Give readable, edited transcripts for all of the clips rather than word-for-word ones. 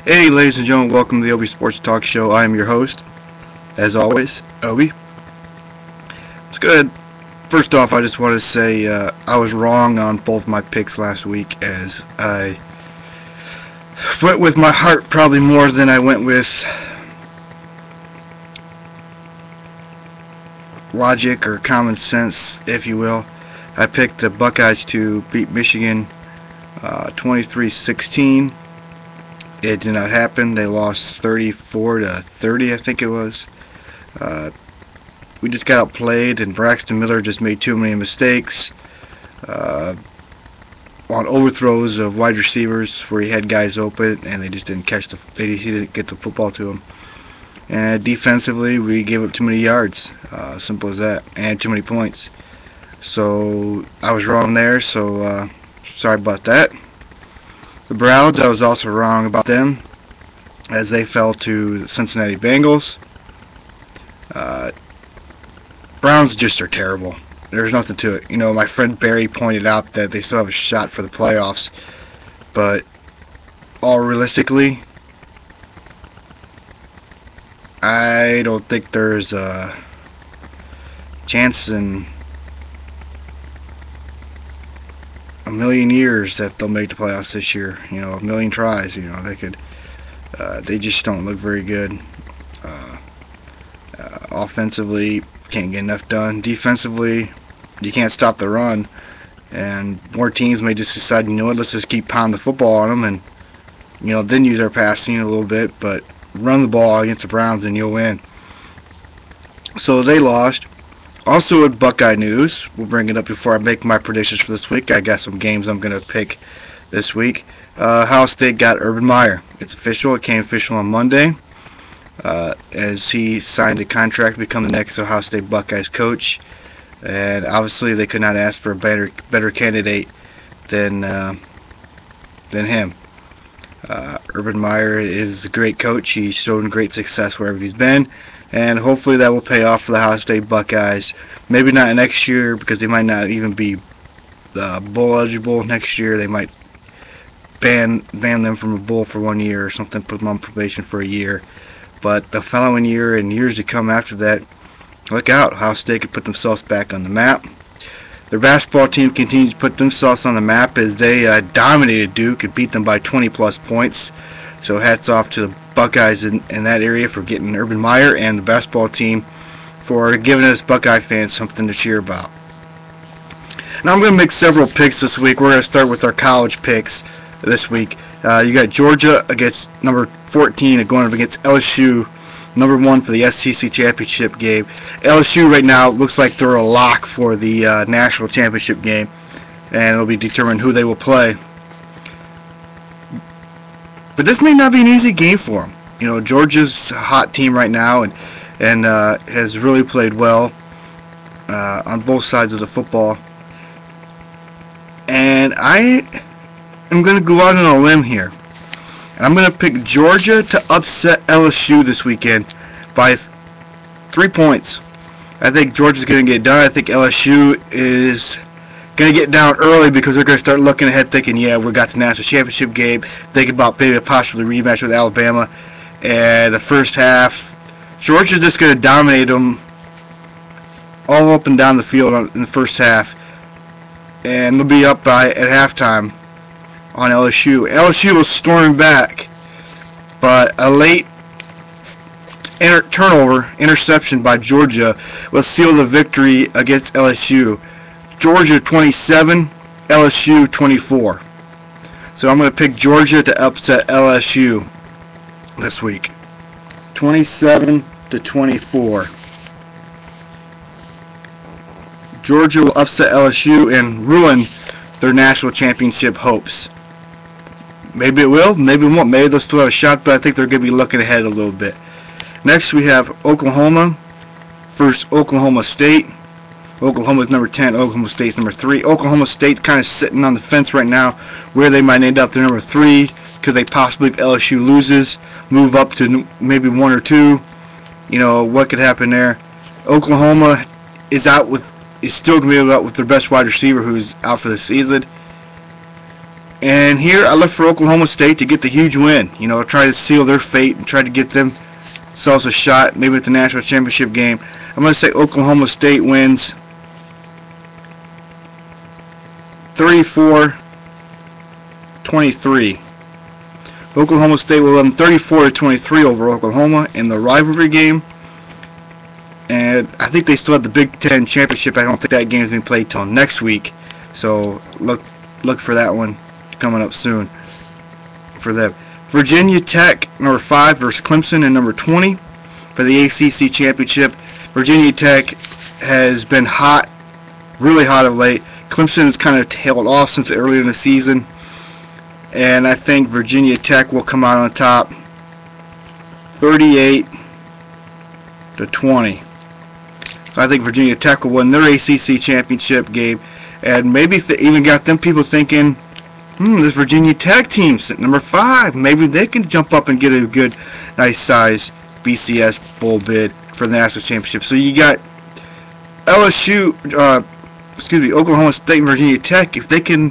Hey, ladies and gentlemen, welcome to the OBee Sports Talk Show. I am your host, as always, Obee. It's good. First off, I just want to say I was wrong on both my picks last week, as I went with my heart probably more than I went with logic or common sense, if you will. I picked the Buckeyes to beat Michigan 23-16. It did not happen. They lost 34-30, I think it was. We just got outplayed, and Braxton Miller just made too many mistakes on overthrows of wide receivers where he had guys open, and they just didn't catch he didn't get the football to him. And defensively, we gave up too many yards. Simple as that, and too many points. So I was wrong there. So sorry about that. The Browns, I was also wrong about them, as they fell to the Cincinnati Bengals. Browns just are terrible. There's nothing to it. You know, my friend Barry pointed out that they still have a shot for the playoffs, but all realistically, I don't think there's a chance in a million years that they'll make the playoffs this year. You know, a million tries. You know, they could. They just don't look very good. Offensively, can't get enough done. Defensively, you can't stop the run, and more teams may just decide, you know what, let's just keep pounding the football on them, and then use our passing a little bit, but run the ball against the Browns and you'll win. So they lost. Also in Buckeye news, we'll bring it up before I make my predictions for this week. I got some games I'm going to pick this week. Ohio State got Urban Meyer. It's official. It came official on Monday as he signed a contract to become the next Ohio State Buckeyes coach. And obviously they could not ask for a better candidate than him. Urban Meyer is a great coach. He's shown great success wherever he's been. And hopefully that will pay off for the Ohio State Buckeyes. Maybe not next year, because they might not even be bowl eligible next year. They might ban them from a bowl for 1 year or something, put them on probation for a year. But the following year and years to come after that, look out. Ohio State could put themselves back on the map. Their basketball team continues to put themselves on the map as they dominated Duke and beat them by 20-plus points. So hats off to the Buckeyes in that area for getting Urban Meyer, and the basketball team for giving us Buckeye fans something to cheer about. Now I'm going to make several picks this week. We're going to start with our college picks this week. You got Georgia against number 14 and going up against LSU, number 1 for the SEC championship game. LSU right now looks like they're a lock for the national championship game, and it'll be determined who they will play. But this may not be an easy game for them. You know, Georgia's a hot team right now, and has really played well on both sides of the football. And I am going to go out on a limb here. And I'm going to pick Georgia to upset LSU this weekend by 3 points. I think Georgia's going to get done. I think LSU is going to get down early because they're going to start looking ahead thinking, yeah, we got the national championship game, thinking about maybe a possible rematch with Alabama. And the first half, Georgia's just going to dominate them all up and down the field in the first half. And they'll be up at halftime on LSU. LSU will storm back, but a late interception by Georgia will seal the victory against LSU. Georgia 27, LSU 24. So I'm going to pick Georgia to upset LSU this week. 27-24. Georgia will upset LSU and ruin their national championship hopes. Maybe it will, maybe it won't. Maybe they'll still have a shot, but I think they're going to be looking ahead a little bit. Next we have Oklahoma versus Oklahoma State. Oklahoma's number 10, Oklahoma State's number 3. Oklahoma State's kind of sitting on the fence right now where they might end up their number 3. Could they possibly, if LSU loses, move up to maybe 1 or 2? You know, what could happen there? Oklahoma is still going to be out with their best wide receiver who's out for the season. And here I look for Oklahoma State to get the huge win. You know, try to seal their fate and try to get themselves a shot, maybe at the national championship game. I'm going to say Oklahoma State wins 34-23. Oklahoma State will win 34-23 over Oklahoma in the rivalry game. And I think they still have the Big Ten championship. I don't think that game is being played till next week. So look for that one coming up soon for them. Virginia Tech, number 5, versus Clemson, and number 20 for the ACC championship. Virginia Tech has been hot, really hot of late. Clemson has kind of tailed off since earlier in the season. And I think Virginia Tech will come out on top 38-20. So I think Virginia Tech will win their ACC championship game. And maybe even got them people thinking, this Virginia Tech team, number 5, maybe they can jump up and get a good, nice size BCS bowl bid for the national championship. So you got Oklahoma State and Virginia Tech. If they try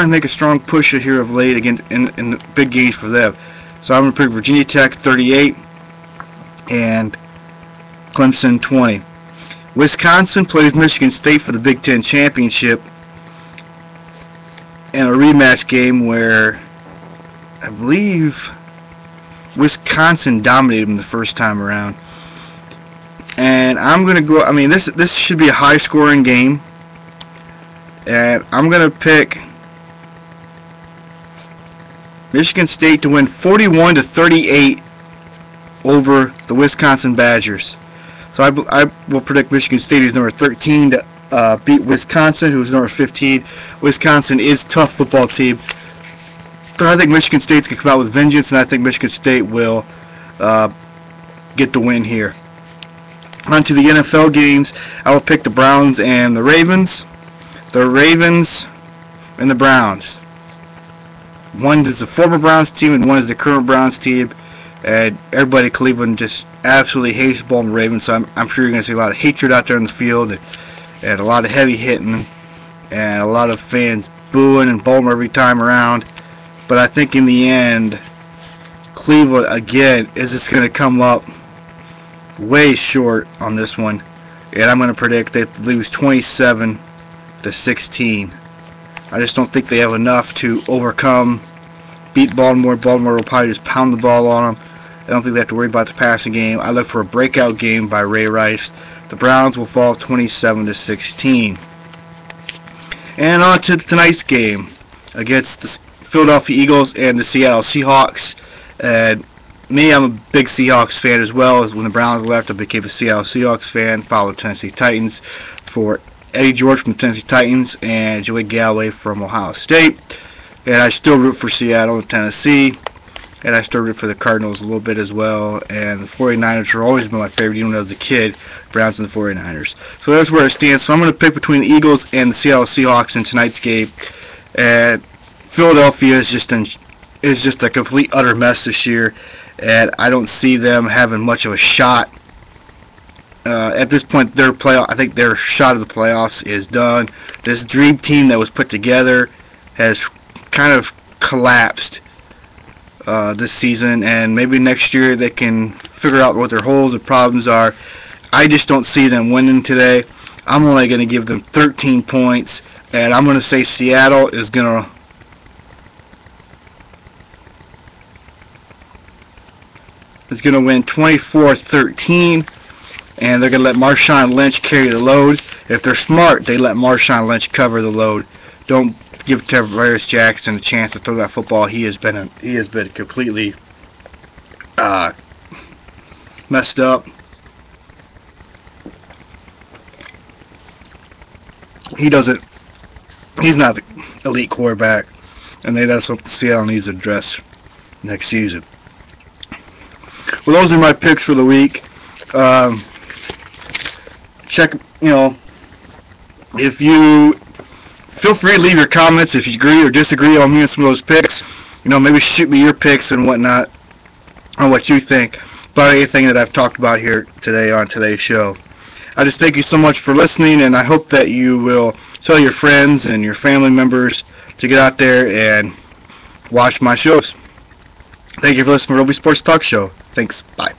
and make a strong push here of late again in the big games for them. So I'm going to pick Virginia Tech 38 and Clemson 20. Wisconsin plays Michigan State for the Big Ten championship in a rematch game where I believe Wisconsin dominated them the first time around. And I'm going to go, this should be a high-scoring game. And I'm going to pick Michigan State to win 41-38 over the Wisconsin Badgers. So I will predict Michigan State, who's number 13, to beat Wisconsin, who's number 15. Wisconsin is a tough football team. But I think Michigan State's going to come out with vengeance, and I think Michigan State will get the win here. On to the NFL games. I will pick the Browns and the Ravens. The Ravens and the Browns. One is the former Browns team and one is the current Browns team. And everybody in Cleveland just absolutely hates the Baltimore Ravens. So I'm sure you're going to see a lot of hatred out there in the field and a lot of heavy hitting and a lot of fans booing and Baltimore every time around. But I think in the end, Cleveland again is just going to come up way short on this one. And I'm going to predict they lose 27-16. I just don't think they have enough to beat Baltimore. Baltimore will probably just pound the ball on them. I don't think they have to worry about the passing game. I look for a breakout game by Ray Rice. The Browns will fall 27-16. And on to tonight's game against the Philadelphia Eagles and the Seattle Seahawks. And me, I'm a big Seahawks fan as well. When the Browns left, I became a Seattle Seahawks fan. Followed Tennessee Titans for Eddie George from the Tennessee Titans and Joey Galloway from Ohio State. And I still root for Seattle and Tennessee. And I still root for the Cardinals a little bit as well. And the 49ers have always been my favorite, even when I was a kid. Browns and the 49ers. So that's where it stands. So I'm going to pick between the Eagles and the Seattle Seahawks in tonight's game. And Philadelphia is just a complete utter mess this year. And I don't see them having much of a shot. At this point, I think their shot of the playoffs is done. This dream team that was put together has kind of collapsed this season, and maybe next year they can figure out what their holes and problems are. I just don't see them winning today. I'm only going to give them 13 points, and I'm going to say Seattle is going to win 24-13, and they're going to let Marshawn Lynch carry the load. If they're smart, they let Marshawn Lynch cover the load. Don't give Tavares Jackson a chance to throw that football. He has been completely messed up. He's not an elite quarterback, and that's what Seattle needs to address next season. Well, those are my picks for the week. If you feel free to leave your comments if you agree or disagree on me and some of those picks. Maybe shoot me your picks and whatnot on what you think about anything that I've talked about here today on today's show. I just thank you so much for listening, and I hope that you will tell your friends and your family members to get out there and watch my shows. Thank you for listening to Obee Sports Talk Show. Thanks. Bye.